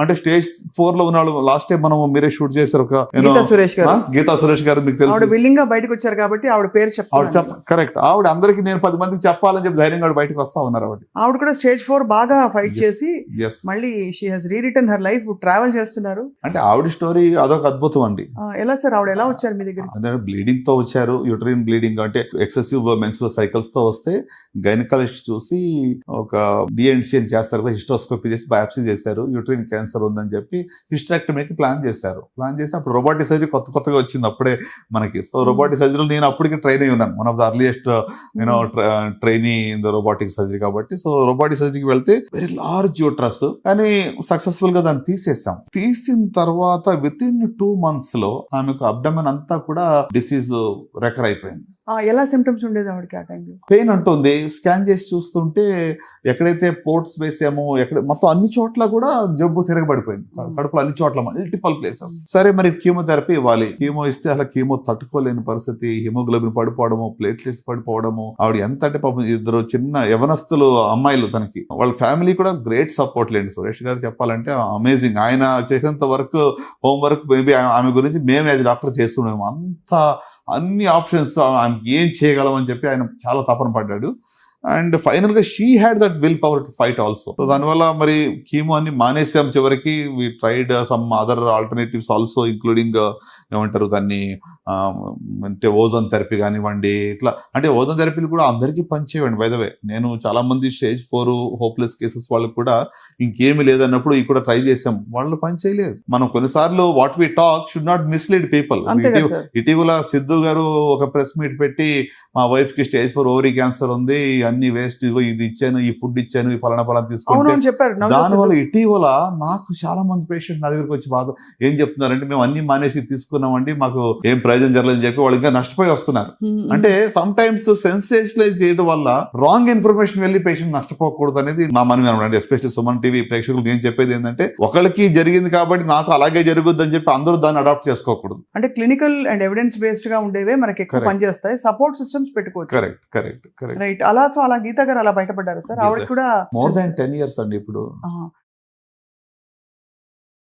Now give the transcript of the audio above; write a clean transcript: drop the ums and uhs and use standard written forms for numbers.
అంటే స్టేజ్ 4 లో ఉన్న వాళ్ళు లాస్ట్ టైం మనం మీరే షూట్ చేశారు ఒక గీతా సురేష్ గారు, మీకు తెలుసు బిల్డింగ్ గా బయటకు వచ్చారు కాబట్టి ఆవిడ పేరు చెప్పారు. కరెక్ట్, ఆవిడ అందరికి నేను 10 మందికి చెప్పాలని చెప్పి ధైర్యంగా బయటకు వస్తా ఉన్నారు. ఆవిడ కూడా స్టేజ్ 4 బాగా ఫైట్ చేసి మళ్ళీ she has re-return her life, travel చేస్తున్నారు. అంటే ఆవిడ స్టోరీ అదొక అద్భుతం అండి. ఎలా సార్ ఆవిడ ఎలా వచ్చారు మీ దగ్గర? అంటే బ్లీడింగ్ తో వచ్చారు, యూటరైన్ బ్లీడింగ్ అంటే ఎక్సెసివ్ మెన్స్ట్రువల్ సైకిల్స్ తో వస్తే గైనకాలజిస్ట్ చూసి ఒక డిఎన్సి అని చేస్తారు కదా, హిస్టోస్కోపీ చేసి బయాప్సీ చేశారు, యూటరైన్ క్యాన్సర్ ఉందని చెప్పి హిస్టరెక్టమీకి ప్లాన్ చేశారు. ప్లాన్ చేసి అప్పుడు రోబోటిక్ సర్జరీ కొత్తగా వచ్చింది అప్పుడే మనకి. సో రోబోటిక్ సర్జరీలో నేను అప్పటికి ట్రైన్ అయ్యి ఉన్నాను, one of the earliest trainee in the robotic surgery కాబట్టి. సో రోబోటిక్ సర్జరీకి వెళ్తే వెరీ లార్జ్ యూట్రస్, కానీ సక్సెస్ఫుల్ గా దాన్ని తీసేసాం. తీసిన తర్వాత విత్ ఇన్ 2 months లో ఆమెకు అబ్డమెన్ అంతా కూడా డిసీజ్ రెకర్ అయిపోయింది. ఎలా సిమ్టమ్స్ ఉండేది ఆవిడకి ఆ టైంలో? పెయిన్ అంటుంది. స్కాన్ చేసి చూస్తుంటే ఎక్కడైతే పోర్ట్స్ వేసామో మొత్తం అన్ని చోట్ల కూడా జబ్బు తిరగబడిపోయింది, కడుపులో అన్ని చోట్ల మల్టిపల్ ప్లేసెస్. సరే మరి కీమోథెరపీ ఇవ్వాలి. కీమో ఇస్తే అలా కీమో తట్టుకోలేని పరిస్థితి, హిమోగ్లోబిన్ పడిపోవడము, ప్లేట్లెట్స్ పడిపోవడము. ఆవిడ ఎంత అంటే పాపం 2 చిన్న యవనస్తులు అమ్మాయిలు తనకి, వాళ్ళ ఫ్యామిలీ కూడా గ్రేట్ సపోర్ట్ లేండి. సురేష్ గారు చెప్పాలంటే అమేజింగ్. ఆయన చేసేంత వర్క్, హోంవర్క్ మేబీ ఆమె గురించి మేము యాజ్ డాక్టర్ చేస్తున్నాము. అంత అన్ని ఆప్షన్స్ ఆమెకి ఏం చేయగలం అని చెప్పి ఆయన చాలా తపన పడ్డాడు. అండ్ ఫైనల్ గా she had that will power to fight also. So దానివల్ల మరి కీమో అన్ని మానేసాం చివరికి. We tried some other alternatives also, including ఏమంటారు దాన్ని అంటే ఓజోన్ థెరపీ కానివ్వండి. ఇట్లా అంటే ఓజోన్ థెరపీలు కూడా అందరికీ పనిచేయండి. బై ద వే నేను చాలా మంది స్టేజ్ 4 హోప్లెస్ కేసెస్ వాళ్ళకి కూడా ఇంకేమీ లేదన్నప్పుడు ఇవి కూడా ట్రై చేసాం, వాళ్ళు పని చేయలేదు. మనం కొన్నిసార్లు what we talk should not mislead people. ఇటీవల సిద్ధు గారు ఒక ప్రెస్ మీట్ పెట్టి మా వైఫ్ కి స్టేజ్ 4 ఓవరీ క్యాన్సర్ ఉంది, అన్ని వేస్ట్, ఇది ఇచ్చాను, ఈ ఫుడ్ ఇచ్చాను, ఈ ఫలానా తీసుకుంటే చెప్పారు. దానివల్ల ఇటీవల నాకు చాలా మంది పేషెంట్ నా దగ్గరకు వచ్చి బాధ ఏం చెప్తున్నారంటే, మేము అన్ని మానేసి తీసుకున్నామండి, మాకు ఏం ప్రయోజనం జరగలేదని చెప్పి వాళ్ళు ఇంకా నష్టపోయి వస్తున్నారు. అంటే సమ్ టైమ్స్ సెన్సేషనలైజ్ చేయడం వల్ల రాంగ్ ఇన్ఫర్మేషన్ వెళ్ళి పేషెంట్ నష్టపోకూడదు అనేది నా మనవి అనమాట. ఎస్పెషల్లీ సుమన్ టీవీ ప్రేక్షకులకు నేను చెప్పేది ఏంటంటే, ఒకరికి జరిగింది కాబట్టి నాకు అలాగే జరుగుద్ది అని చెప్పి అందరూ దాన్ని అడాప్ట్ చేసుకోకూడదు. అంటే క్లినికల్ అండ్ ఎవిడెన్స్ బేస్డ్ గా ఉండేవే మనకి ఎక్కువ పనిచేస్తాయి, సపోర్ట్ సిస్టమ్స్ పెట్టుకోవచ్చు. Correct right. అలా గీత గారు అలా బయటపడ్డారు సార్. ఆవిడ కూడా మోర్ దాన్ 10 years అండి ఇప్పుడు.